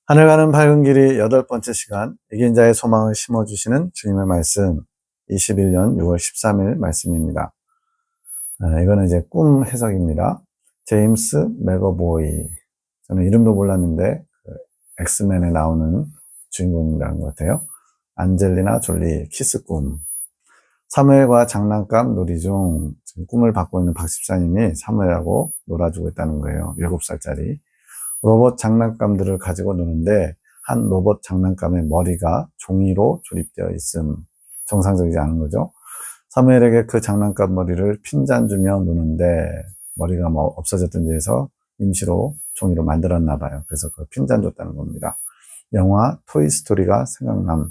하늘 가는 밝은 길이 8번째 시간, 이긴 자의 소망을 심어주시는 주님의 말씀, 21년 6월 13일 말씀입니다. 이거는 이제 꿈 해석입니다. 제임스 맥어보이. 저는 이름도 몰랐는데, 엑스맨에 나오는 주인공이라는 것 같아요. 안젤리나 졸리, 키스 꿈. 사무엘과 장난감 놀이 중 지금 꿈을 받고 있는 박 집사님이 사무엘하고 놀아주고 있다는 거예요. 7살짜리. 로봇 장난감들을 가지고 노는데 한 로봇 장난감의 머리가 종이로 조립되어 있음. 정상적이지 않은 거죠. 사무엘에게 그 장난감 머리를 핀잔 주며 노는데 머리가 뭐 없어졌던지 해서 임시로 종이로 만들었나 봐요. 그래서 그 핀잔 줬다는 겁니다. 영화 토이스토리가 생각남.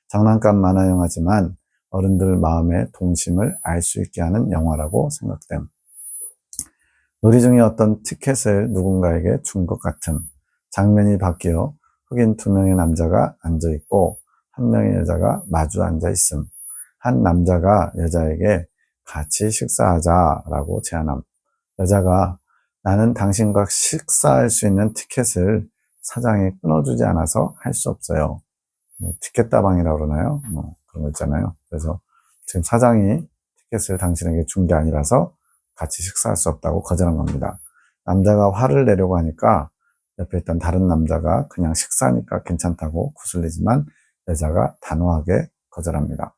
장난감 만화 영화지만 어른들 마음의 동심을 알 수 있게 하는 영화라고 생각됨. 놀이 중에 어떤 티켓을 누군가에게 준 것 같은 장면이 바뀌어 흑인 2명의 남자가 앉아있고 1명의 여자가 마주 앉아있음. 한 남자가 여자에게 같이 식사하자라고 제안함. 여자가 나는 당신과 식사할 수 있는 티켓을 사장이 끊어주지 않아서 할 수 없어요. 티켓 다방이라고 그러나요? 그런 거 있잖아요. 그래서 지금 사장이 티켓을 당신에게 준 게 아니라서 같이 식사할 수 없다고 거절한 겁니다. 남자가 화를 내려고 하니까 옆에 있던 다른 남자가 그냥 식사하니까 괜찮다고 구슬리지만 여자가 단호하게 거절합니다.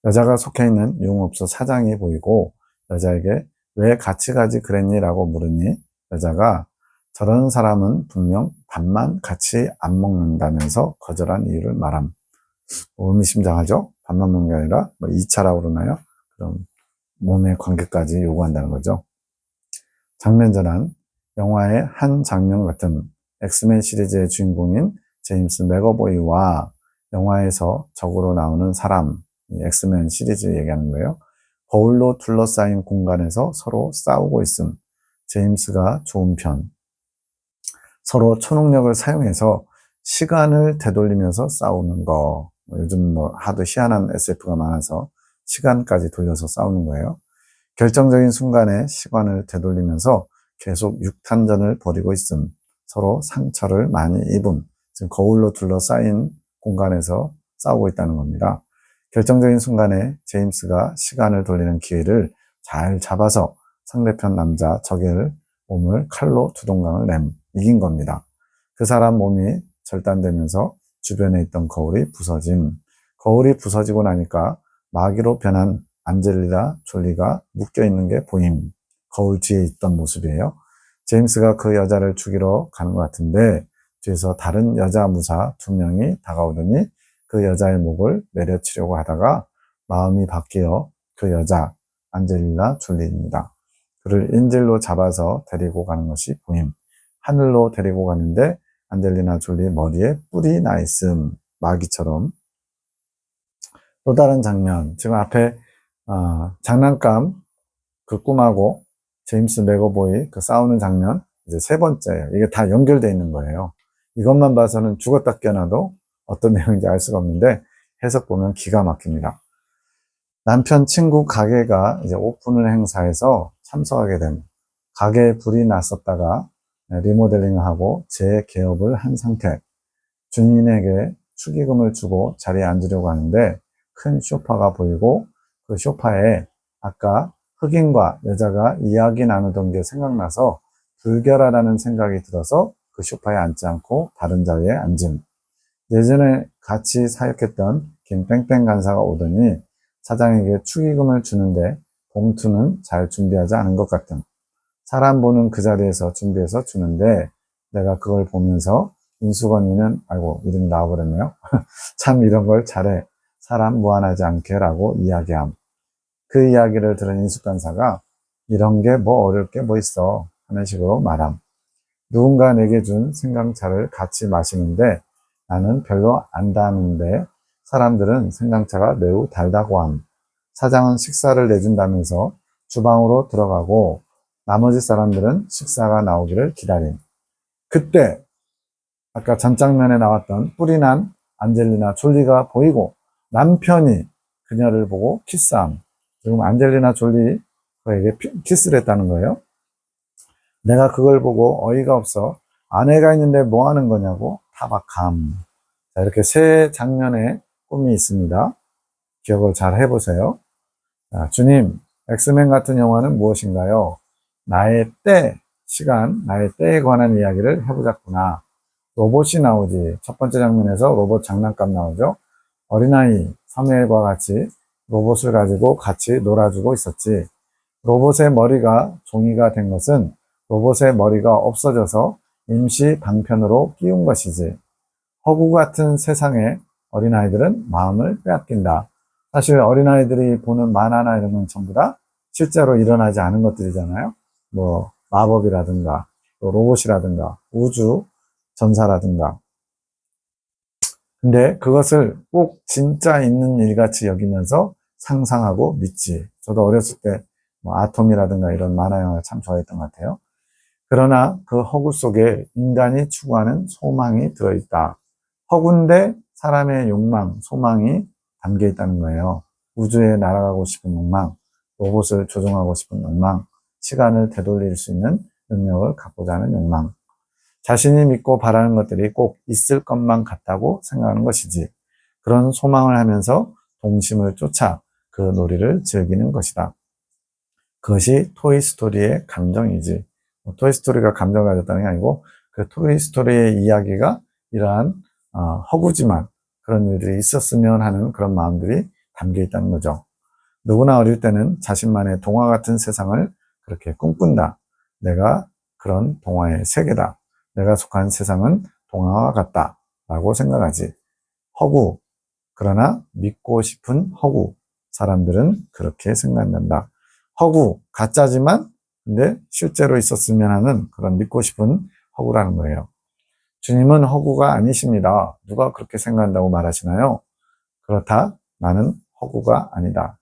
여자가 속해 있는 유흥업소 사장이 보이고 여자에게 왜 같이 가지 그랬니? 라고 물으니 여자가 저런 사람은 분명 밥만 같이 안 먹는다면서 거절한 이유를 말함. 의미심장하죠? 밥만 먹는 게 아니라 2차라고 그러나요? 그럼 몸의 관계까지 요구한다는 거죠. 장면 전환, 영화의 한 장면 같은 엑스맨 시리즈의 주인공인 제임스 맥어보이와 영화에서 적으로 나오는 사람, 엑스맨 시리즈 얘기하는 거예요. 거울로 둘러싸인 공간에서 서로 싸우고 있음. 제임스가 좋은 편. 서로 초능력을 사용해서 시간을 되돌리면서 싸우는 거. 요즘 하도 희한한 SF가 많아서 시간까지 돌려서 싸우는 거예요. 결정적인 순간에 시간을 되돌리면서 계속 육탄전을 벌이고 있음. 서로 상처를 많이 입음. 지금 거울로 둘러싸인 공간에서 싸우고 있다는 겁니다. 결정적인 순간에 제임스가 시간을 돌리는 기회를 잘 잡아서 상대편 남자 적의 몸을 칼로 두동강을 이긴 겁니다. 그 사람 몸이 절단되면서 주변에 있던 거울이 부서짐. 거울이 부서지고 나니까 마귀로 변한 안젤리나 졸리가 묶여있는 게 보임. 거울 뒤에 있던 모습이에요. 제임스가 그 여자를 죽이러 가는 것 같은데 뒤에서 다른 여자 무사 2명이 다가오더니 그 여자의 목을 내려치려고 하다가 마음이 바뀌어 그 여자 안젤리나 졸리입니다. 그를 인질로 잡아서 데리고 가는 것이 보임. 하늘로 데리고 가는데 안젤리나 졸리 머리에 뿔이 나 있음. 마귀처럼. 또 다른 장면. 지금 앞에 장난감 그 꿈하고 제임스 맥어보이 그 싸우는 장면 이제 3번째예요. 이게 다 연결되어 있는 거예요. 이것만 봐서는 죽었다 깨어나도 어떤 내용인지 알 수가 없는데 해석 보면 기가 막힙니다. 남편 친구 가게가 이제 오픈을 행사해서 참석하게 된 가게에 불이 났었다가 리모델링을 하고 재개업을 한 상태. 주인에게 축의금을 주고 자리에 앉으려고 하는데 큰 소파가 보이고 그 소파에 아까 흑인과 여자가 이야기 나누던 게 생각나서 불결하다는 생각이 들어서 그 소파에 앉지 않고 다른 자리에 앉음. 예전에 같이 사역했던 김뺑뺑 간사가 오더니 사장에게 축의금을 주는데 봉투는 잘 준비하지 않은 것 같은. 사람 보는 그 자리에서 준비해서 주는데 내가 그걸 보면서 인수건이는 아이고 이름이 나와버렸네요. 참 이런 걸 잘해. 사람 무한하지 않게 라고 이야기함. 그 이야기를 들은 인수간사가 이런 게 뭐 어려울 게 뭐 있어 하는 식으로 말함. 누군가 내게 준 생강차를 같이 마시는데 나는 별로 안 다는데 사람들은 생강차가 매우 달다고 함. 사장은 식사를 내준다면서 주방으로 들어가고 나머지 사람들은 식사가 나오기를 기다림. 그때 아까 전장면에 나왔던 뿔이 난 안젤리나 졸리가 보이고 남편이 그녀를 보고 키스함. 지금 안젤리나 졸리에게 키스를 했다는 거예요. 내가 그걸 보고 어이가 없어 아내가 있는데 뭐 하는 거냐고? 타박함. 자, 이렇게 세 장면의 꿈이 있습니다. 기억을 잘 해보세요. 자, 주님, 엑스맨 같은 영화는 무엇인가요? 나의 때, 시간, 나의 때에 관한 이야기를 해보자꾸나. 로봇이 나오지. 첫 번째 장면에서 로봇 장난감 나오죠. 어린아이 사무엘과 같이 로봇을 가지고 같이 놀아주고 있었지. 로봇의 머리가 종이가 된 것은 로봇의 머리가 없어져서 임시 방편으로 끼운 것이지. 허구 같은 세상에 어린아이들은 마음을 빼앗긴다. 사실 어린아이들이 보는 만화나 이런 건 전부 다 실제로 일어나지 않은 것들이잖아요. 뭐 마법이라든가 또 로봇이라든가 우주 전사라든가. 근데 그것을 꼭 진짜 있는 일같이 여기면서 상상하고 믿지. 저도 어렸을 때 뭐 아톰이라든가 이런 만화 영화를 참 좋아했던 것 같아요. 그러나 그 허구 속에 인간이 추구하는 소망이 들어있다. 허구인데 사람의 욕망, 소망이 담겨 있다는 거예요. 우주에 날아가고 싶은 욕망, 로봇을 조종하고 싶은 욕망, 시간을 되돌릴 수 있는 능력을 갖고자 하는 욕망. 자신이 믿고 바라는 것들이 꼭 있을 것만 같다고 생각하는 것이지. 그런 소망을 하면서 동심을 쫓아 그 놀이를 즐기는 것이다. 그것이 토이스토리의 감정이지. 토이스토리가 감정을 가졌다는 게 아니고 그 토이스토리의 이야기가 이러한 허구지만 그런 일들이 있었으면 하는 그런 마음들이 담겨 있다는 거죠. 누구나 어릴 때는 자신만의 동화 같은 세상을 그렇게 꿈꾼다. 내가 그런 동화의 세계다. 내가 속한 세상은 동화와 같다. 라고 생각하지. 허구. 그러나 믿고 싶은 허구. 사람들은 그렇게 생각한다. 허구. 가짜지만 근데 실제로 있었으면 하는 그런 믿고 싶은 허구라는 거예요. 주님은 허구가 아니십니다. 누가 그렇게 생각한다고 말하시나요? 그렇다. 나는 허구가 아니다.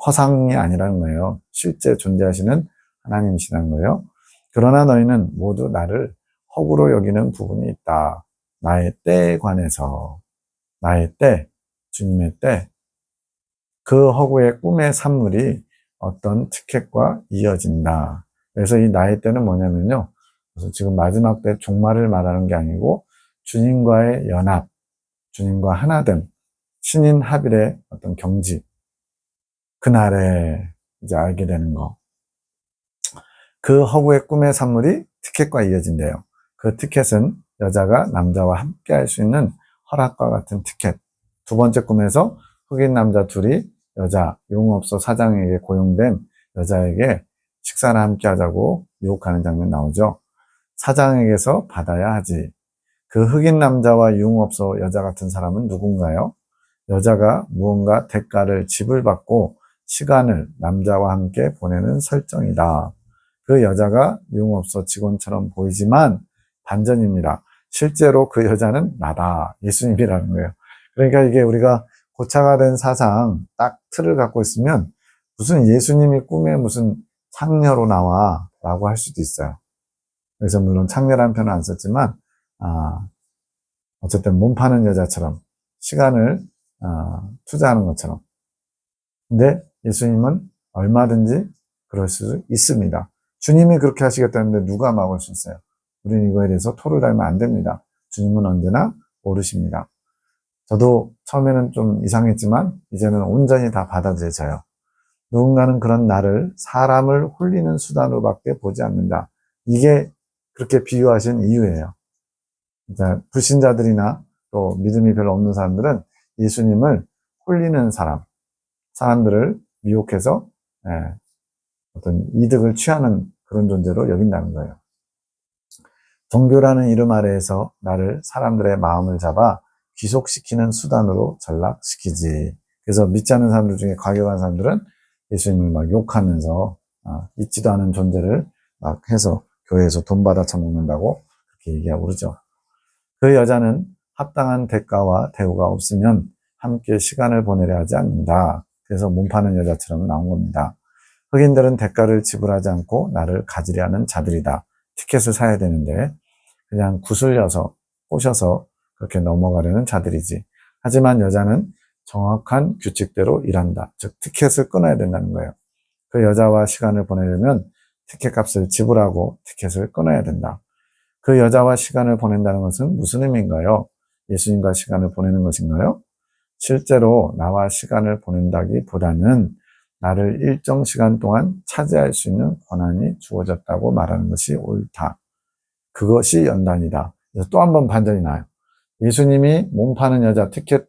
허상이 아니라는 거예요. 실제 존재하시는 하나님이시라는 거예요. 그러나 너희는 모두 나를 허구로 여기는 부분이 있다. 나의 때에 관해서, 나의 때, 주님의 때, 그 허구의 꿈의 산물이 어떤 티켓과 이어진다. 그래서 이 나의 때는 뭐냐면요. 그래서 지금 마지막 때 종말을 말하는 게 아니고 주님과의 연합, 주님과 하나됨, 신인 합일의 어떤 경지, 그날에 이제 알게 되는 거. 그 허구의 꿈의 산물이 티켓과 이어진대요. 그 티켓은 여자가 남자와 함께 할 수 있는 허락과 같은 티켓. 두 번째 꿈에서 흑인 남자 둘이 여자 용업소 사장에게 고용된 여자에게 식사를 함께 하자고 유혹하는 장면 나오죠. 사장에게서 받아야 하지. 그 흑인 남자와 유흥업소 여자 같은 사람은 누군가요? 여자가 무언가 대가를 지불받고 시간을 남자와 함께 보내는 설정이다. 그 여자가 유흥업소 직원처럼 보이지만 반전입니다. 실제로 그 여자는 나다. 예수님이라는 거예요. 그러니까 이게 우리가 고차가 된 사상 딱 틀을 갖고 있으면 무슨 예수님이 꿈에 무슨 창녀로 나와 라고 할 수도 있어요. 그래서 물론 창녀라는 표현은 안 썼지만 어쨌든 몸 파는 여자처럼 시간을 투자하는 것처럼. 근데 예수님은 얼마든지 그럴 수 있습니다. 주님이 그렇게 하시겠다는데 누가 막을 수 있어요? 우리는 이거에 대해서 토를 달면 안 됩니다. 주님은 언제나 모르십니다. 저도 처음에는 좀 이상했지만 이제는 온전히 다 받아들여져요. 누군가는 그런 나를 사람을 홀리는 수단으로밖에 보지 않는다. 이게 그렇게 비유하신 이유예요. 그러니까 불신자들이나 또 믿음이 별로 없는 사람들은 예수님을 홀리는 사람들을 미혹해서 어떤 이득을 취하는 그런 존재로 여긴다는 거예요. 종교라는 이름 아래에서 나를 사람들의 마음을 잡아 귀속시키는 수단으로 전락시키지. 그래서 믿지 않는 사람들 중에 과격한 사람들은 예수님을 막 욕하면서 있지도 않은 존재를 막 해서 교회에서 돈 받아 처먹는다고 그렇게 얘기하고 그러죠. 그 여자는 합당한 대가와 대우가 없으면 함께 시간을 보내려 하지 않는다. 그래서 몸 파는 여자처럼 나온 겁니다. 흑인들은 대가를 지불하지 않고 나를 가지려 하는 자들이다. 티켓을 사야 되는데 그냥 구슬려서 꼬셔서 그렇게 넘어가려는 자들이지. 하지만 여자는 정확한 규칙대로 일한다. 즉 티켓을 끊어야 된다는 거예요. 그 여자와 시간을 보내려면 티켓 값을 지불하고 티켓을 끊어야 된다. 그 여자와 시간을 보낸다는 것은 무슨 의미인가요? 예수님과 시간을 보내는 것인가요? 실제로 나와 시간을 보낸다기보다는 나를 일정 시간 동안 차지할 수 있는 권한이 주어졌다고 말하는 것이 옳다. 그것이 연단이다. 그래서 또 한 번 반전이 나요. 예수님이 몸 파는 여자, 티켓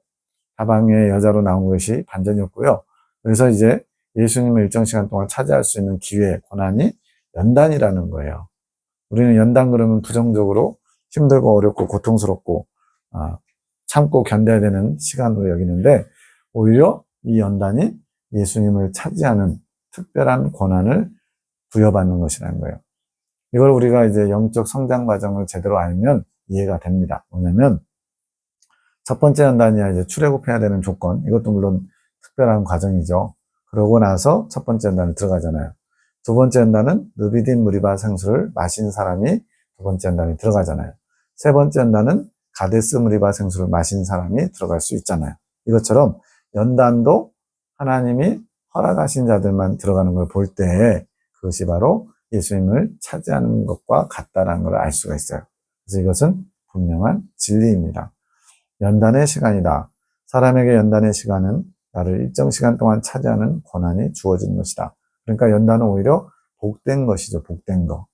다방의 여자로 나온 것이 반전이었고요. 그래서 이제 예수님을 일정 시간 동안 차지할 수 있는 기회, 권한이 연단이라는 거예요. 우리는 연단 그러면 부정적으로 힘들고 어렵고 고통스럽고 참고 견뎌야 되는 시간으로 여기는데, 오히려 이 연단이 예수님을 차지하는 특별한 권한을 부여받는 것이라는 거예요. 이걸 우리가 이제 영적 성장 과정을 제대로 알면 이해가 됩니다. 뭐냐면 첫 번째 연단이야 이제 출애굽해야 되는 조건. 이것도 물론 특별한 과정이죠. 그러고 나서 첫 번째 연단을 들어가잖아요. 두 번째 연단은 르비딘 무리바 생수를 마신 사람이 두 번째 연단에 들어가잖아요. 세 번째 연단은 가데스 무리바 생수를 마신 사람이 들어갈 수 있잖아요. 이것처럼 연단도 하나님이 허락하신 자들만 들어가는 걸 볼 때 그것이 바로 예수님을 차지하는 것과 같다라는 걸 알 수가 있어요. 그래서 이것은 분명한 진리입니다. 연단의 시간이다. 사람에게 연단의 시간은 나를 일정 시간 동안 차지하는 권한이 주어진 것이다. 그러니까 연단은 오히려 복된 것이죠. 복된 거.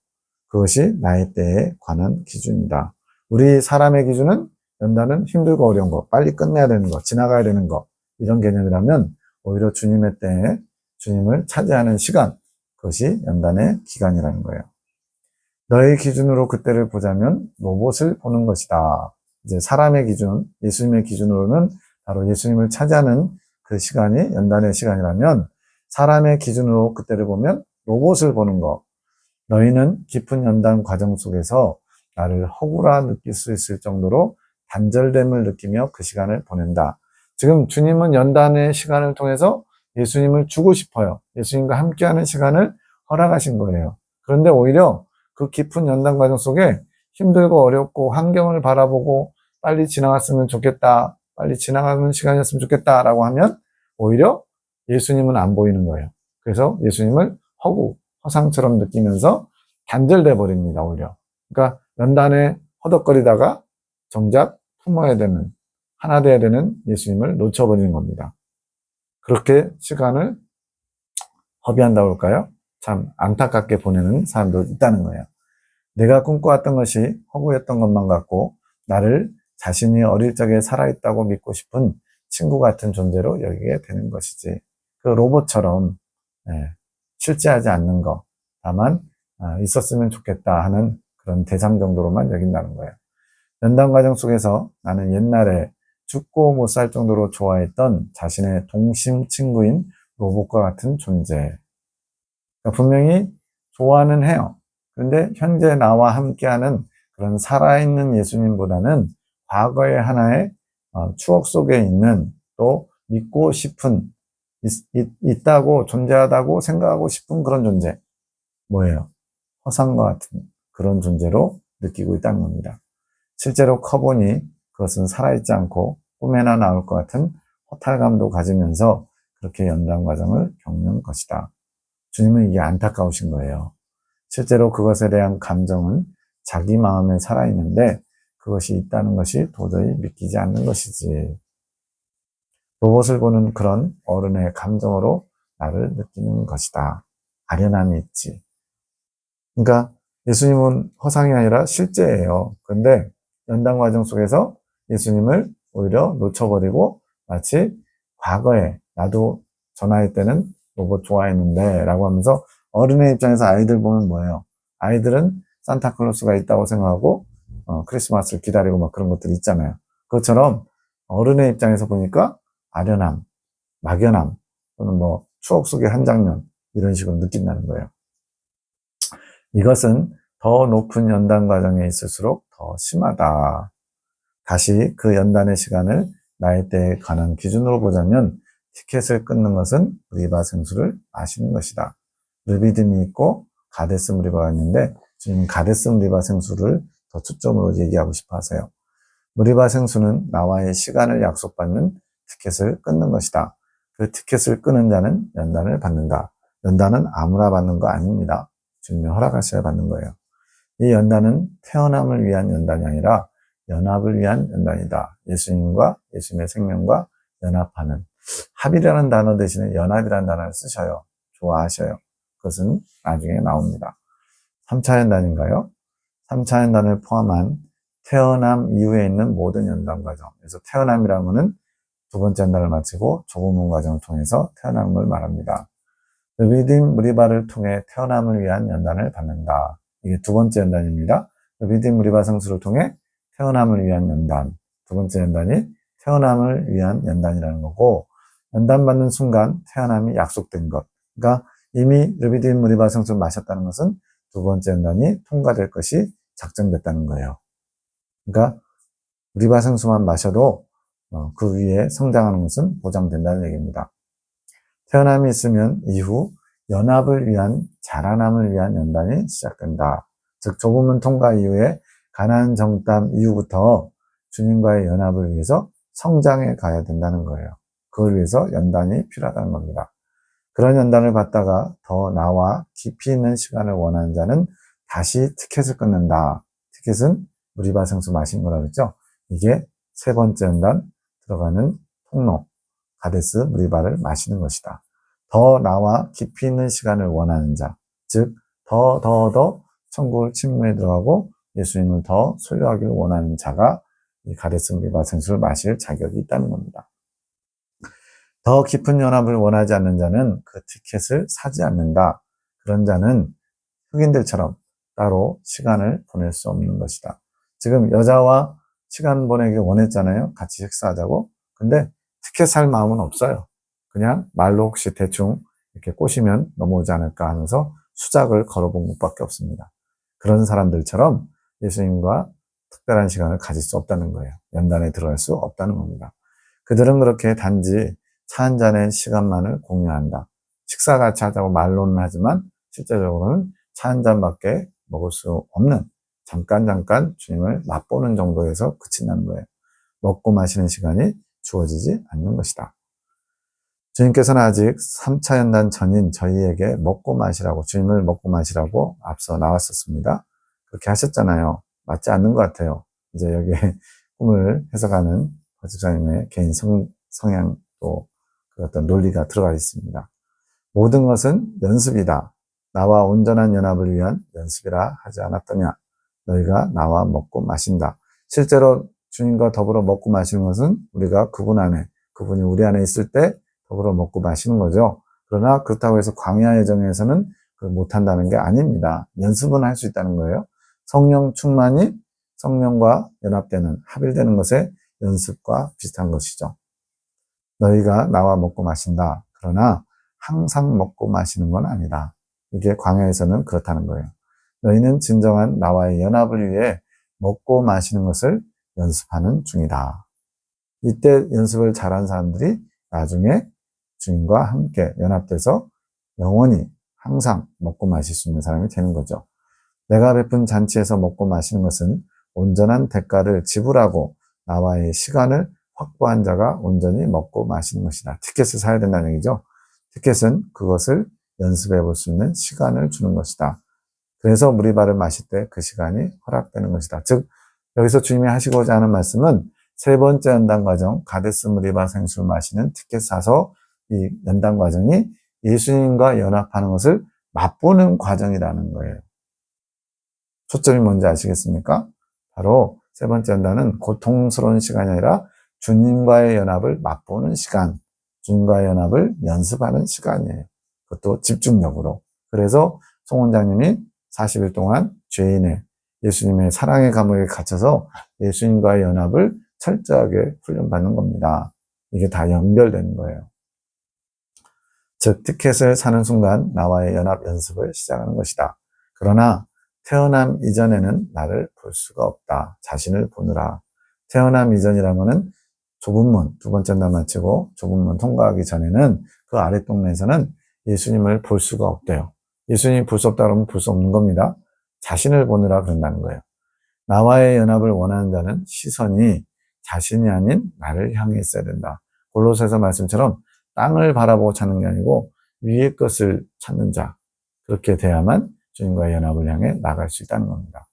그것이 나의 때에 관한 기준이다. 우리 사람의 기준은 연단은 힘들고 어려운 거, 빨리 끝내야 되는 거, 지나가야 되는 거, 이런 개념이라면 오히려 주님의 때에 주님을 차지하는 시간, 그것이 연단의 기간이라는 거예요. 너의 기준으로 그때를 보자면 로봇을 보는 것이다. 이제 사람의 기준, 예수님의 기준으로는 바로 예수님을 차지하는 그 시간이 연단의 시간이라면, 사람의 기준으로 그때를 보면 로봇을 보는 거. 너희는 깊은 연단 과정 속에서 나를 허구라 느낄 수 있을 정도로 단절됨을 느끼며 그 시간을 보낸다. 지금 주님은 연단의 시간을 통해서 예수님을 주고 싶어요. 예수님과 함께하는 시간을 허락하신 거예요. 그런데 오히려 그 깊은 연단 과정 속에 힘들고 어렵고 환경을 바라보고 빨리 지나갔으면 좋겠다, 빨리 지나가는 시간이었으면 좋겠다라고 하면 오히려 예수님은 안 보이는 거예요. 그래서 예수님을 허상처럼 느끼면서 단절돼 버립니다, 오히려. 그러니까 연단에 허덕거리다가 정작 품어야 되는, 하나 돼야 되는 예수님을 놓쳐버리는 겁니다. 그렇게 시간을 허비한다고 할까요? 참 안타깝게 보내는 사람도 있다는 거예요. 내가 꿈꿔왔던 것이 허구였던 것만 같고 나를 자신이 어릴 적에 살아있다고 믿고 싶은 친구 같은 존재로 여기게 되는 것이지. 그 로봇처럼 실제하지 않는 것, 다만 있었으면 좋겠다 하는 그런 대상 정도로만 여긴다는 거예요. 연단 과정 속에서 나는 옛날에 죽고 못 살 정도로 좋아했던 자신의 동심 친구인 로봇과 같은 존재. 그러니까 분명히 좋아는 해요. 그런데 현재 나와 함께하는 그런 살아있는 예수님보다는 과거의 하나의 추억 속에 있는, 또 믿고 싶은, 있다고, 존재하다고 생각하고 싶은 그런 존재. 뭐예요? 허상과 같은 그런 존재로 느끼고 있다는 겁니다. 실제로 커보니 그것은 살아있지 않고 꿈에나 나올 것 같은 허탈감도 가지면서 그렇게 연단 과정을 겪는 것이다. 주님은 이게 안타까우신 거예요. 실제로 그것에 대한 감정은 자기 마음에 살아있는데 그것이 있다는 것이 도저히 믿기지 않는 것이지. 로봇을 보는 그런 어른의 감정으로 나를 느끼는 것이다. 아련함이 있지. 그러니까 예수님은 허상이 아니라 실제예요. 그런데 연단 과정 속에서 예수님을 오히려 놓쳐버리고 마치 과거에 나도 저 나이 때는 로봇 좋아했는데 라고 하면서, 어른의 입장에서 아이들 보면 뭐예요? 아이들은 산타클로스가 있다고 생각하고 크리스마스를 기다리고 막 그런 것들이 있잖아요. 그것처럼 어른의 입장에서 보니까 아련함, 막연함, 또는 뭐 추억 속의 한 장면, 이런 식으로 느낀다는 거예요. 이것은 더 높은 연단 과정에 있을수록 더 심하다. 다시 그 연단의 시간을 나의 때에 관한 기준으로 보자면 티켓을 끊는 것은 무리바 생수를 마시는 것이다. 르비딤이 있고 가데스 무리바가 있는데 지금 가데스 무리바 생수를 더 초점으로 얘기하고 싶어 하세요. 무리바 생수는 나와의 시간을 약속받는 티켓을 끊는 것이다. 그 티켓을 끊은 자는 연단을 받는다. 연단은 아무나 받는 거 아닙니다. 주님이 허락하셔야 받는 거예요. 이 연단은 태어남을 위한 연단이 아니라 연합을 위한 연단이다. 예수님과 예수님의 생명과 연합하는, 합이라는 단어 대신에 연합이라는 단어를 쓰셔요. 좋아하셔요. 그것은 나중에 나옵니다. 3차 연단인가요? 3차 연단을 포함한 태어남 이후에 있는 모든 연단 과정. 그래서 태어남이라는 것은 두 번째 연단을 마치고 조부문 과정을 통해서 태어남을 말합니다. 르비딤 무리바를 통해 태어남을 위한 연단을 받는다. 이게 두 번째 연단입니다. 르비딤 무리바 성수를 통해 태어남을 위한 연단. 두 번째 연단이 태어남을 위한 연단이라는 거고, 연단받는 순간 태어남이 약속된 것. 그러니까 이미 르비딤 무리바 성수를 마셨다는 것은 두 번째 연단이 통과될 것이 작정됐다는 거예요. 그러니까 무리바 성수만 마셔도 그 위에 성장하는 것은 보장된다는 얘기입니다. 태어남이 있으면 이후 연합을 위한, 자라남을 위한 연단이 시작된다. 즉 조부문 통과 이후에 가나안 정탐 이후부터 주님과의 연합을 위해서 성장해 가야 된다는 거예요. 그걸 위해서 연단이 필요하다는 겁니다. 그런 연단을 받다가 더 나와 깊이 있는 시간을 원하는 자는 다시 티켓을 끊는다. 티켓은 무리바 성수 마신 거라고 했죠. 이게 세 번째 연단 들어가는 통로, 가데스 무리바를 마시는 것이다. 더 나와 깊이 있는 시간을 원하는 자, 즉 더 천국을 침묵에 들어가고 예수님을 더 소유하기를 원하는 자가 이 가데스 무리바 성수를 마실 자격이 있다는 겁니다. 더 깊은 연합을 원하지 않는 자는 그 티켓을 사지 않는다. 그런 자는 흑인들처럼 따로 시간을 보낼 수 없는 것이다. 지금 여자와 시간 보내기 원했잖아요. 같이 식사하자고. 근데 티켓 살 마음은 없어요. 그냥 말로 혹시 대충 이렇게 꼬시면 넘어오지 않을까 하면서 수작을 걸어본 것밖에 없습니다. 그런 사람들처럼 예수님과 특별한 시간을 가질 수 없다는 거예요. 연단에 들어갈 수 없다는 겁니다. 그들은 그렇게 단지 차 한 잔의 시간만을 공유한다. 식사 같이 하자고 말로는 하지만 실제적으로는 차 한 잔밖에 먹을 수 없는, 잠깐 주님을 맛보는 정도에서 그친다는 거예요. 먹고 마시는 시간이 주어지지 않는 것이다. 주님께서는 아직 3차 연단 전인 저희에게 먹고 마시라고, 주님을 먹고 마시라고 앞서 나왔었습니다. 그렇게 하셨잖아요. 맞지 않는 것 같아요. 이제 여기에 꿈을 해석하는 박집사님의 개인 성향 또 그 어떤 논리가 들어가 있습니다. 모든 것은 연습이다. 나와 온전한 연합을 위한 연습이라 하지 않았더냐. 너희가 나와 먹고 마신다. 실제로 주님과 더불어 먹고 마시는 것은 우리가 그분 안에, 그분이 우리 안에 있을 때 더불어 먹고 마시는 거죠. 그러나 그렇다고 해서 광야 여정에서는 그걸 못한다는 게 아닙니다. 연습은 할 수 있다는 거예요. 성령 충만이 성령과 연합되는, 합일되는 것의 연습과 비슷한 것이죠. 너희가 나와 먹고 마신다. 그러나 항상 먹고 마시는 건 아니다. 이게 광야에서는 그렇다는 거예요. 너희는 진정한 나와의 연합을 위해 먹고 마시는 것을 연습하는 중이다. 이때 연습을 잘한 사람들이 나중에 주님과 함께 연합돼서 영원히 항상 먹고 마실 수 있는 사람이 되는 거죠. 내가 베푼 잔치에서 먹고 마시는 것은 온전한 대가를 지불하고 나와의 시간을 확보한 자가 온전히 먹고 마시는 것이다. 티켓을 사야 된다는 얘기죠. 티켓은 그것을 연습해 볼 수 있는 시간을 주는 것이다. 그래서 무리바를 마실 때 그 시간이 허락되는 것이다. 즉 여기서 주님이 하시고자 하는 말씀은 세 번째 연단 과정, 가데스 무리바 생수를 마시는 티켓 사서 이 연단 과정이 예수님과 연합하는 것을 맛보는 과정이라는 거예요. 초점이 뭔지 아시겠습니까? 바로 세 번째 연단은 고통스러운 시간이 아니라 주님과의 연합을 맛보는 시간, 주님과의 연합을 연습하는 시간이에요. 그것도 집중력으로. 그래서 송 원장님이 40일 동안 죄인의 예수님의 사랑의 감옥에 갇혀서 예수님과의 연합을 철저하게 훈련받는 겁니다. 이게 다 연결되는 거예요. 즉 티켓을 사는 순간 나와의 연합 연습을 시작하는 것이다. 그러나 태어남 이전에는 나를 볼 수가 없다. 자신을 보느라. 태어남 이전이라는 것은 좁은 문, 두 번째 날 마치고 좁은 문 통과하기 전에는 그 아랫동네에서는 예수님을 볼 수가 없대요. 예수님이 볼 수 없다 그러면 볼 수 없는 겁니다. 자신을 보느라 그런다는 거예요. 나와의 연합을 원하는 자는 시선이 자신이 아닌 나를 향해 있어야 된다. 골로새서 말씀처럼 땅을 바라보고 찾는 게 아니고 위의 것을 찾는 자. 그렇게 돼야만 주님과의 연합을 향해 나갈 수 있다는 겁니다.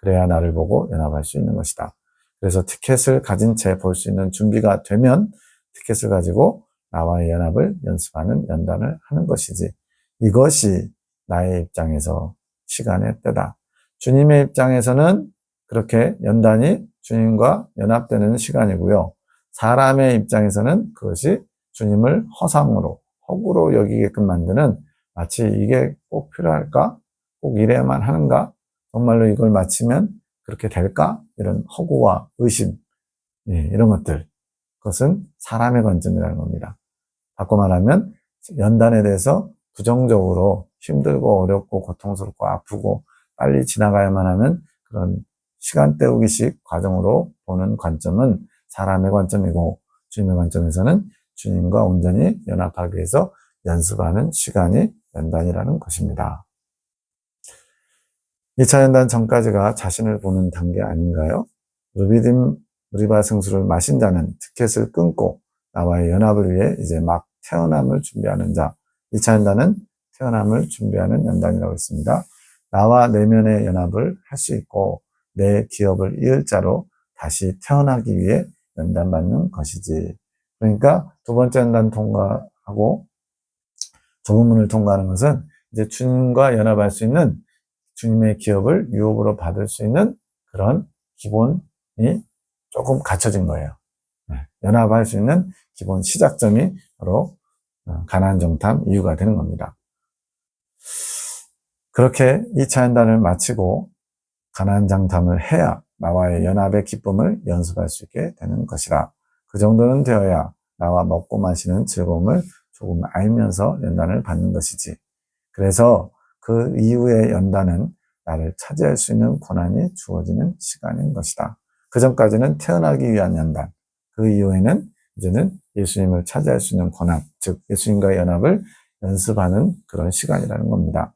그래야 나를 보고 연합할 수 있는 것이다. 그래서 티켓을 가진 채 볼 수 있는 준비가 되면 티켓을 가지고 나와의 연합을 연습하는 연단을 하는 것이지. 이것이 나의 입장에서 시간의 때다. 주님의 입장에서는 그렇게 연단이 주님과 연합되는 시간이고요. 사람의 입장에서는 그것이 주님을 허상으로, 허구로 여기게끔 만드는, 마치 이게 꼭 필요할까? 꼭 이래야만 하는가? 정말로 이걸 마치면 그렇게 될까? 이런 허구와 의심, 이런 것들. 그것은 사람의 관점이라는 겁니다. 바꿔 말하면 연단에 대해서 부정적으로 힘들고 어렵고 고통스럽고 아프고 빨리 지나가야만 하는 그런 시간 때우기식 과정으로 보는 관점은 사람의 관점이고, 주님의 관점에서는 주님과 온전히 연합하기 위해서 연습하는 시간이 연단이라는 것입니다. 2차 연단 전까지가 자신을 보는 단계 아닌가요? 루비딤 무리바 생수를 마신 자는 티켓을 끊고 나와의 연합을 위해 이제 막 태어남을 준비하는 자. 2차 연단은 태어남을 준비하는 연단이라고 했습니다. 나와 내면의 연합을 할 수 있고 내 기업을 이을 자로 다시 태어나기 위해 연단받는 것이지. 그러니까 두 번째 연단 통과하고 조문문을 통과하는 것은 이제 주님과 연합할 수 있는, 주님의 기업을 유업으로 받을 수 있는 그런 기본이 조금 갖춰진 거예요. 연합할 수 있는 기본 시작점이 바로 가나안 정탐 이유가 되는 겁니다. 그렇게 2차 연단을 마치고 가나안 정탐을 해야 나와의 연합의 기쁨을 연습할 수 있게 되는 것이라. 그 정도는 되어야 나와 먹고 마시는 즐거움을 조금 알면서 연단을 받는 것이지. 그래서 그 이후의 연단은 나를 차지할 수 있는 권한이 주어지는 시간인 것이다. 그 전까지는 태어나기 위한 연단, 그 이후에는 이제는 예수님을 차지할 수 있는 권한, 즉 예수님과의 연합을 연습하는 그런 시간이라는 겁니다.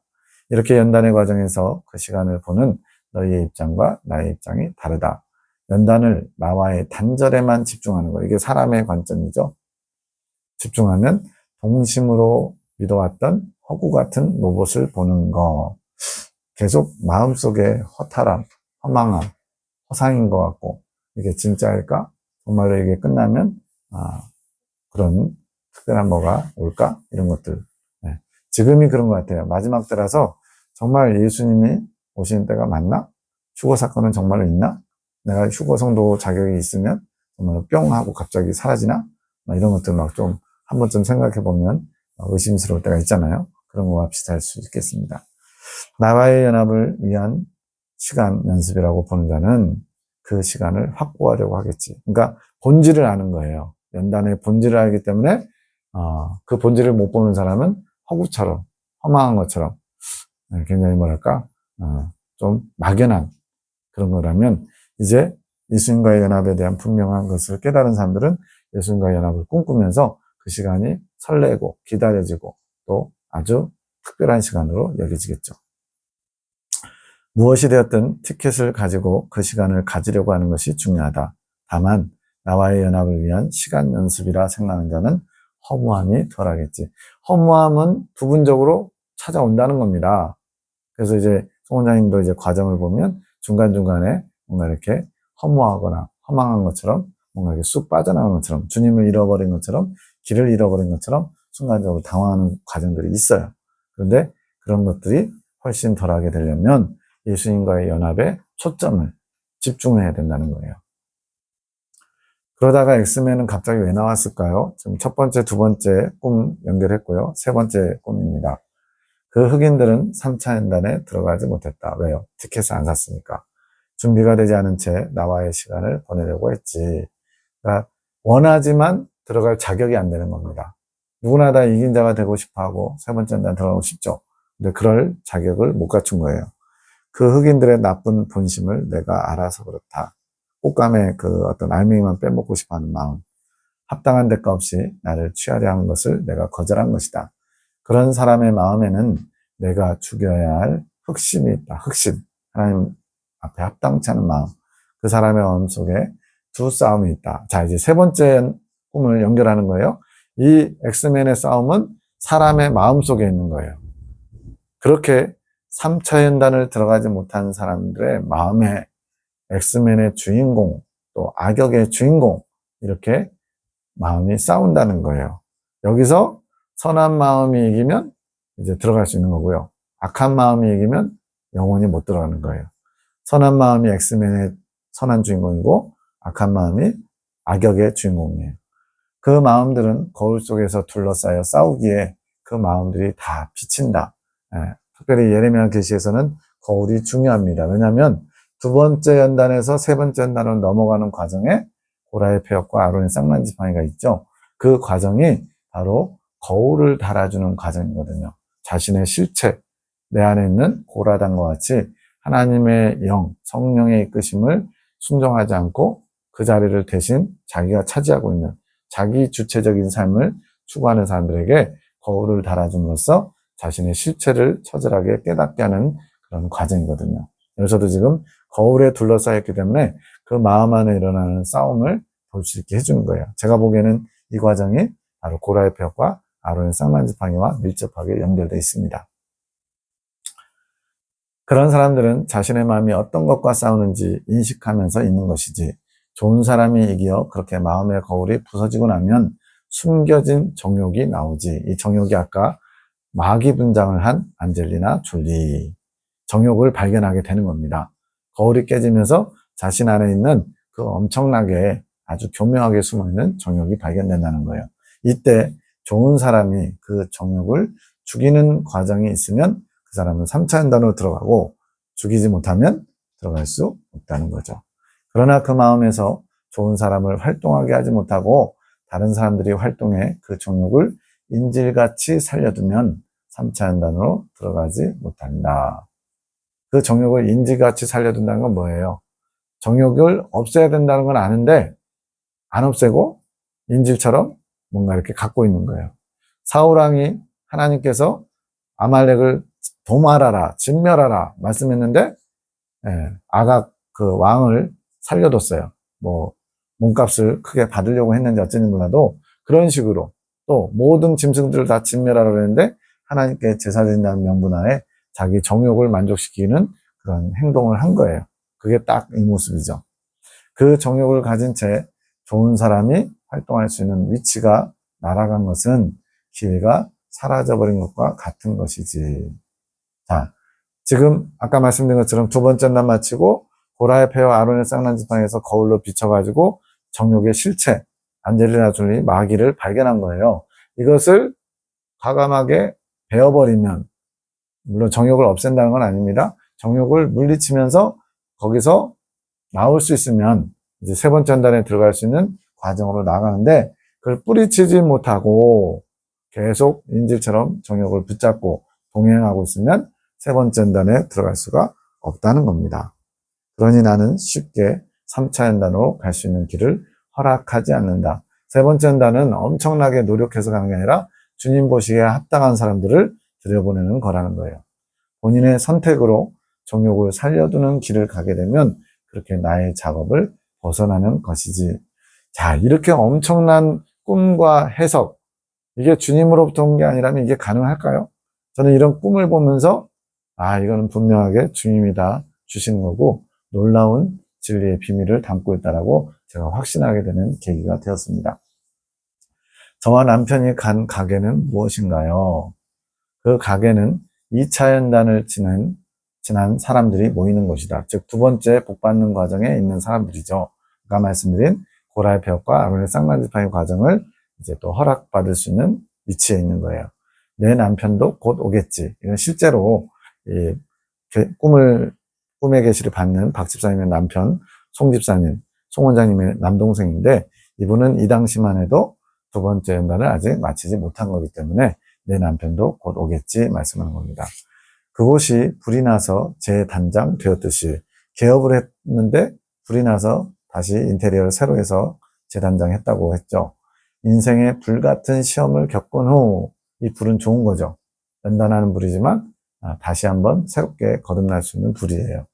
이렇게 연단의 과정에서 그 시간을 보는 너희의 입장과 나의 입장이 다르다. 연단을 나와의 단절에만 집중하는 거, 이게 사람의 관점이죠. 집중하면 동심으로 믿어왔던 허구 같은 로봇을 보는 거, 계속 마음속에 허탈함, 허망함, 허상인 것 같고, 이게 진짜일까? 정말로 이게 끝나면 그런 특별한 뭐가 올까? 이런 것들. 네. 지금이 그런 것 같아요. 마지막 때라서 정말 예수님이 오시는 때가 맞나? 휴거 사건은 정말로 있나? 내가 휴거 성도 자격이 있으면 정말로 뿅 하고 갑자기 사라지나? 이런 것들 막 좀 한 번쯤 생각해 보면 의심스러울 때가 있잖아요. 그런 거와 비슷할 수 있겠습니다. 나와의 연합을 위한 시간 연습이라고 보는 자는 그 시간을 확보하려고 하겠지. 그러니까 본질을 아는 거예요. 연단의 본질을 알기 때문에 그 본질을 못 보는 사람은 허구처럼, 허망한 것처럼 굉장히 뭐랄까 좀 막연한 그런 거라면, 이제 예수님과의 연합에 대한 분명한 것을 깨달은 사람들은 예수님과의 연합을 꿈꾸면서 그 시간이 설레고 기다려지고 또 아주 특별한 시간으로 여겨지겠죠. 무엇이 되었든 티켓을 가지고 그 시간을 가지려고 하는 것이 중요하다. 다만 나와의 연합을 위한 시간 연습이라 생각하는 자는 허무함이 덜하겠지. 허무함은 부분적으로 찾아온다는 겁니다. 그래서 이제 송 원장님도 이제 과정을 보면 중간중간에 뭔가 이렇게 허무하거나 허망한 것처럼, 뭔가 이렇게 쑥 빠져나간 것처럼, 주님을 잃어버린 것처럼, 길을 잃어버린 것처럼 순간적으로 당황하는 과정들이 있어요. 그런데 그런 것들이 훨씬 덜하게 되려면 예수님과의 연합에 초점을 집중해야 된다는 거예요. 그러다가 엑스맨은 갑자기 왜 나왔을까요? 지금 첫 번째, 두 번째 꿈 연결했고요. 세 번째 꿈입니다. 그 흑인들은 3차 연단에 들어가지 못했다. 왜요? 티켓을 안 샀으니까. 준비가 되지 않은 채 나와의 시간을 보내려고 했지. 그러니까 원하지만 들어갈 자격이 안 되는 겁니다. 누구나 다 이긴 자가 되고 싶어 하고 세 번째 연단 들어가고 싶죠. 근데 그럴 자격을 못 갖춘 거예요. 그 흑인들의 나쁜 본심을 내가 알아서 그렇다. 꽃감의 그 어떤 알맹이만 빼먹고 싶어 하는 마음. 합당한 대가 없이 나를 취하려 한 것을 내가 거절한 것이다. 그런 사람의 마음에는 내가 죽여야 할 흑심이 있다. 흑심. 하나님 앞에 합당치 않은 마음. 그 사람의 마음속에 두 싸움이 있다. 자, 이제 세 번째 꿈을 연결하는 거예요. 이 엑스맨의 싸움은 사람의 마음속에 있는 거예요. 그렇게 3차 연단을 들어가지 못한 사람들의 마음에 엑스맨의 주인공, 또 악역의 주인공, 이렇게 마음이 싸운다는 거예요. 여기서 선한 마음이 이기면 이제 들어갈 수 있는 거고요. 악한 마음이 이기면 영원히 못 들어가는 거예요. 선한 마음이 엑스맨의 선한 주인공이고 악한 마음이 악역의 주인공이에요. 그 마음들은 거울 속에서 둘러싸여 싸우기에 그 마음들이 다 비친다. 특별히 예레미야 계시에서는 거울이 중요합니다. 왜냐하면 두 번째 연단에서 세 번째 연단으로 넘어가는 과정에 고라의 폐역과 아론의 쌍난 지팡이가 있죠. 그 과정이 바로 거울을 달아주는 과정이거든요. 자신의 실체, 내 안에 있는 고라단과 같이 하나님의 영, 성령의 이끄심을 순종하지 않고 그 자리를 대신 자기가 차지하고 있는 자기 주체적인 삶을 추구하는 사람들에게 거울을 달아줌으로써 자신의 실체를 처절하게 깨닫게 하는 그런 과정이거든요. 여기서도 지금 거울에 둘러싸였기 때문에 그 마음 안에 일어나는 싸움을 볼 수 있게 해주는 거예요. 제가 보기에는 이 과정이 바로 고라의 폐역과 아론의 쌍난 지팡이와 밀접하게 연결되어 있습니다. 그런 사람들은 자신의 마음이 어떤 것과 싸우는지 인식하면서 있는 것이지, 좋은 사람이 이기어 그렇게 마음의 거울이 부서지고 나면 숨겨진 정욕이 나오지. 이 정욕이 아까 마귀 분장을 한 안젤리나 졸리, 정욕을 발견하게 되는 겁니다. 거울이 깨지면서 자신 안에 있는 그 엄청나게 아주 교묘하게 숨어있는 정욕이 발견된다는 거예요. 이때 좋은 사람이 그 정욕을 죽이는 과정이 있으면 그 사람은 3차 연단으로 들어가고, 죽이지 못하면 들어갈 수 없다는 거죠. 그러나 그 마음에서 좋은 사람을 활동하게 하지 못하고 다른 사람들이 활동해 그 정욕을 인질같이 살려두면 3차 연단으로 들어가지 못한다. 그 정욕을 인질같이 살려둔다는 건 뭐예요? 정욕을 없애야 된다는 건 아는데 안 없애고 인질처럼 뭔가 이렇게 갖고 있는 거예요. 사울왕이 하나님께서 아말렉을 도말하라, 진멸하라 말씀했는데, 아각 그 왕을 살려뒀어요. 뭐 몸값을 크게 받으려고 했는지 어쩐지 몰라도 그런 식으로 또 모든 짐승들을 다 진멸하라고 했는데 하나님께 제사 드린다는 명분하에 자기 정욕을 만족시키는 그런 행동을 한 거예요. 그게 딱 이 모습이죠. 그 정욕을 가진 채 좋은 사람이 활동할 수 있는 위치가 날아간 것은 기회가 사라져버린 것과 같은 것이지. 자, 지금 아까 말씀드린 것처럼 두 번째 날 마치고 고라의 폐와 아론의 쌍난 지팡이에서 거울로 비춰가지고 정욕의 실체, 안젤리나 졸리 마귀를 발견한 거예요. 이것을 과감하게 베어버리면, 물론 정욕을 없앤다는 건 아닙니다. 정욕을 물리치면서 거기서 나올 수 있으면 이제 세 번째 연단에 들어갈 수 있는 과정으로 나가는데, 그걸 뿌리치지 못하고 계속 인질처럼 정욕을 붙잡고 동행하고 있으면 세 번째 연단에 들어갈 수가 없다는 겁니다. 그러니 나는 쉽게 3차 연단으로 갈 수 있는 길을 허락하지 않는다. 세 번째 연단은 엄청나게 노력해서 가는 게 아니라 주님 보시기에 합당한 사람들을 들여보내는 거라는 거예요. 본인의 선택으로 정욕을 살려두는 길을 가게 되면 그렇게 나의 작업을 벗어나는 것이지. 자, 이렇게 엄청난 꿈과 해석, 이게 주님으로부터 온 게 아니라면 이게 가능할까요? 저는 이런 꿈을 보면서 이거는 분명하게 주님이 다 주시는 거고 놀라운 진리의 비밀을 담고 있다라고 제가 확신하게 되는 계기가 되었습니다. 저와 남편이 간 가게는 무엇인가요? 그 가게는 2차 연단을 지난 사람들이 모이는 곳이다. 즉 두 번째 복받는 과정에 있는 사람들이죠. 아까 말씀드린 고라의 폐역과 아론의 쌍난 지팡이 과정을 이제 또 허락받을 수 있는 위치에 있는 거예요. 내 남편도 곧 오겠지. 이건 실제로 이 꿈의 계시를 받는 박 집사님의 남편 송 집사님, 송 원장님의 남동생인데, 이분은 이 당시만 해도 두 번째 연단을 아직 마치지 못한 거기 때문에 내 남편도 곧 오겠지 말씀하는 겁니다. 그곳이 불이 나서 재단장 되었듯이 개업을 했는데 불이 나서 다시 인테리어를 새로 해서 재단장했다고 했죠. 인생의 불같은 시험을 겪은 후 이 불은 좋은 거죠. 연단하는 불이지만 다시 한번 새롭게 거듭날 수 있는 불이에요.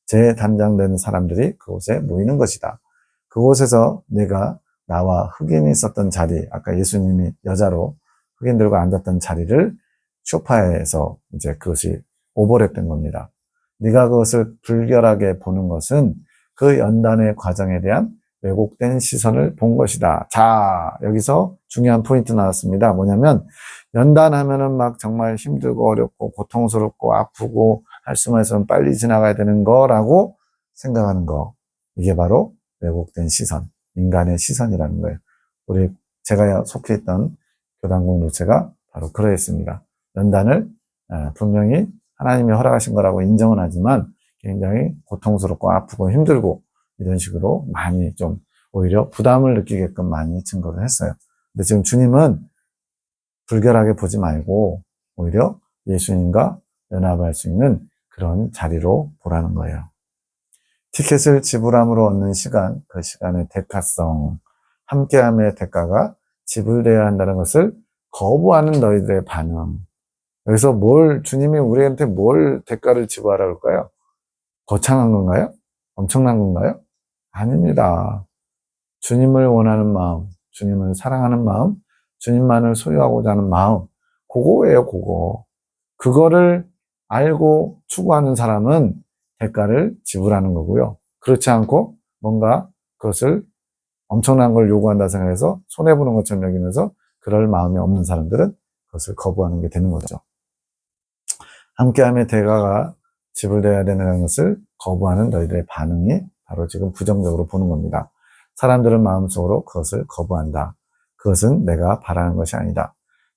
재단장된 사람들이 그곳에 모이는 것이다. 그곳에서 내가 나와 흑인이 있었던 자리, 아까 예수님이 여자로 흑인들과 앉았던 자리를 소파에서 이제 그것이 오버랩된 겁니다. 네가 그것을 불결하게 보는 것은 그 연단의 과정에 대한 왜곡된 시선을 본 것이다. 자, 여기서 중요한 포인트 나왔습니다. 뭐냐면 연단하면은 막 정말 힘들고 어렵고 고통스럽고 아프고 할 수만 있으면 빨리 지나가야 되는 거라고 생각하는 거. 이게 바로 왜곡된 시선, 인간의 시선이라는 거예요. 제가 속해 있던 교단 공동체가 바로 그러했습니다. 연단을 분명히 하나님이 허락하신 거라고 인정은 하지만 굉장히 고통스럽고 아프고 힘들고 이런 식으로 많이 좀 오히려 부담을 느끼게끔 많이 증거를 했어요. 근데 지금 주님은 불결하게 보지 말고 오히려 예수님과 연합할 수 있는 그런 자리로 보라는 거예요. 티켓을 지불함으로 얻는 시간, 그 시간의 대가성, 함께함의 대가가 지불되어야 한다는 것을 거부하는 너희들의 반응. 그래서 주님이 우리한테 뭘 대가를 지불하라고 할까요? 거창한 건가요? 엄청난 건가요? 아닙니다. 주님을 원하는 마음, 주님을 사랑하는 마음, 주님만을 소유하고자 하는 마음, 그거예요, 그거. 그거를 알고 추구하는 사람은 대가를 지불하는 거고요. 그렇지 않고 뭔가 그것을 엄청난 걸 요구한다 생각해서 손해보는 것처럼 여기면서 그럴 마음이 없는 사람들은 그것을 거부하는 게 되는 거죠. 함께함의 대가가 지불되어야 되는 것을 거부하는 너희들의 반응이 바로 지금 부정적으로 보는 겁니다. 사람들은 마음속으로 그것을 거부한다. 그것은 내가 바라는 것이 아니다.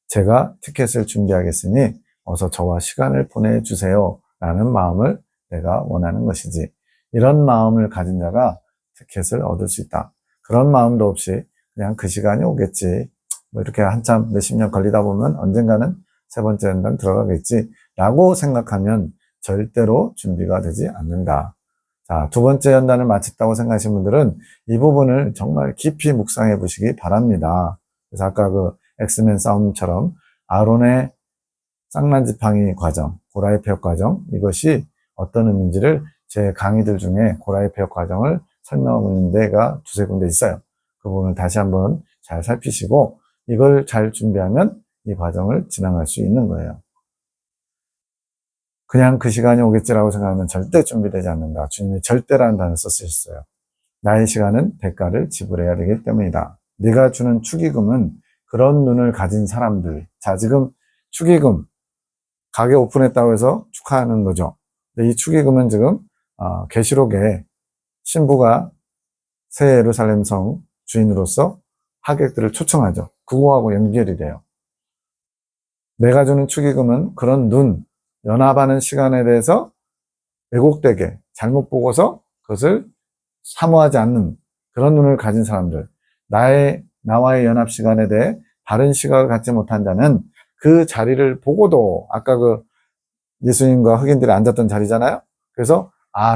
제가 티켓을 준비하겠으니 어서 저와 시간을 보내주세요. 라는 마음을 내가 원하는 것이지. 이런 마음을 가진 자가 티켓을 얻을 수 있다. 그런 마음도 없이 그냥 그 시간이 오겠지. 뭐 이렇게 한참 몇십 년 걸리다 보면 언젠가는 세 번째 연단 들어가겠지. 라고 생각하면 절대로 준비가 되지 않는다. 자, 두 번째 연단을 마쳤다고 생각하시는 분들은 이 부분을 정말 깊이 묵상해 보시기 바랍니다. 그래서 아까 그 엑스맨 싸움처럼 아론의 쌍난지팡이 과정, 고라의 폐역 과정, 이것이 어떤 의미인지를 제 강의들 중에 고라의 폐역 과정을 설명하고 있는 데가 두세 군데 있어요. 그 부분을 다시 한번 잘 살피시고 이걸 잘 준비하면 이 과정을 지나갈 수 있는 거예요. 그냥 그 시간이 오겠지라고 생각하면 절대 준비되지 않는다. 주님이 절대라는 단어를 쓰셨어요. 나의 시간은 대가를 지불해야 되기 때문이다. 네가 주는 축의금은 그런 눈을 가진 사람들. 자, 지금 축의금, 가게 오픈했다고 해서 축하하는 거죠. 근데 이 축의금은 지금 계시록에 신부가 새 예루살렘 성 주인으로서 하객들을 초청하죠. 그거하고 연결이 돼요. 내가 주는 축의금은 그런 연합하는 시간에 대해서 왜곡되게 잘못 보고서 그것을 사모하지 않는 그런 눈을 가진 사람들, 나와의 연합 시간에 대해 바른 시각을 갖지 못한 자는 그 자리를 보고도 아까 그 예수님과 흑인들이 앉았던 자리잖아요. 그래서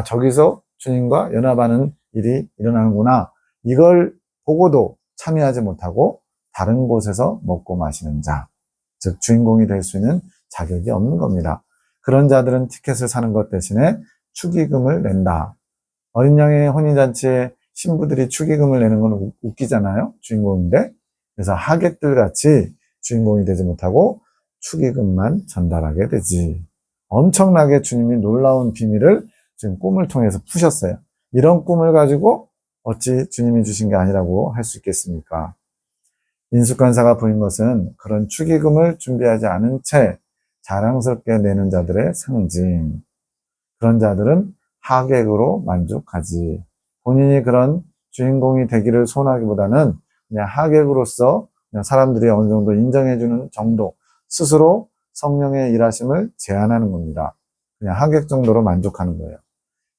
저기서 주님과 연합하는 일이 일어나는구나. 이걸 보고도 참여하지 못하고 다른 곳에서 먹고 마시는 자, 즉 주인공이 될 수 있는 자격이 없는 겁니다. 그런 자들은 티켓을 사는 것 대신에 축의금을 낸다. 어린 양의 혼인잔치에 신부들이 축의금을 내는 건 웃기잖아요. 주인공인데. 그래서 하객들 같이 주인공이 되지 못하고 축의금만 전달하게 되지. 엄청나게 주님이 놀라운 비밀을 지금 꿈을 통해서 푸셨어요. 이런 꿈을 가지고 어찌 주님이 주신 게 아니라고 할 수 있겠습니까? 인수관사가 보인 것은 그런 축의금을 준비하지 않은 채 자랑스럽게 내는 자들의 상징. 그런 자들은 하객으로 만족하지. 본인이 그런 주인공이 되기를 소원하기보다는 그냥 하객으로서 그냥 사람들이 어느 정도 인정해주는 정도, 스스로 성령의 일하심을 제한하는 겁니다. 그냥 하객 정도로 만족하는 거예요.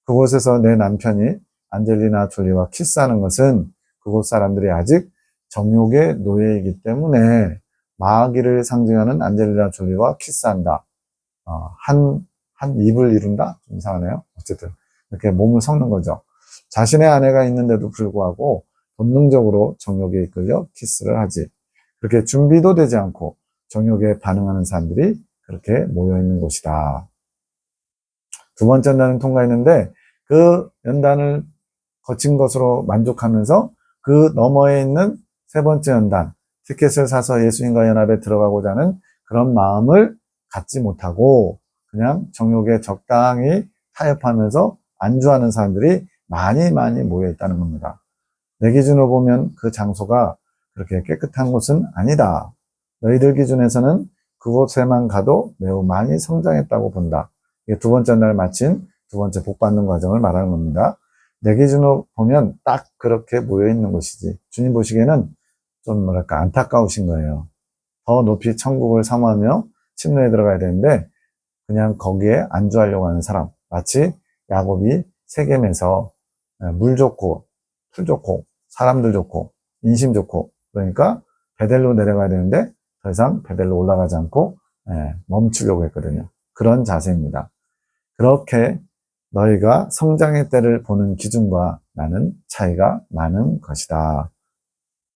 그곳에서 내 남편이 안젤리나 졸리와 키스하는 것은 그곳 사람들이 아직 정욕의 노예이기 때문에 마귀를 상징하는 안젤리나 졸리와 키스한다. 한 입을 이룬다? 좀 이상하네요. 어쨌든 이렇게 몸을 섞는 거죠. 자신의 아내가 있는데도 불구하고 본능적으로 정욕에 이끌려 키스를 하지. 그렇게 준비도 되지 않고 정욕에 반응하는 사람들이 그렇게 모여있는 곳이다. 두 번째 연단을 통과했는데 그 연단을 거친 것으로 만족하면서 그 너머에 있는 세 번째 연단, 티켓을 사서 예수님과 연합에 들어가고자 하는 그런 마음을 갖지 못하고 그냥 정욕에 적당히 타협하면서 안주하는 사람들이 많이 모여 있다는 겁니다. 내 기준으로 보면 그 장소가 그렇게 깨끗한 곳은 아니다. 너희들 기준에서는 그곳에만 가도 매우 많이 성장했다고 본다. 이게 두 번째 날 마친 두 번째 복 받는 과정을 말하는 겁니다. 내 기준으로 보면 딱 그렇게 모여 있는 곳이지. 주님 보시기에는 좀 뭐랄까 안타까우신 거예요. 더 높이 천국을 사모하며 침노에 들어가야 되는데 그냥 거기에 안주하려고 하는 사람. 마치 야곱이 세겜에서 물 좋고 풀 좋고 사람들 좋고 인심 좋고 그러니까 베델로 내려가야 되는데 더 이상 베델로 올라가지 않고 멈추려고 했거든요. 그런 자세입니다. 그렇게 너희가 성장의 때를 보는 기준과 나는 차이가 많은 것이다.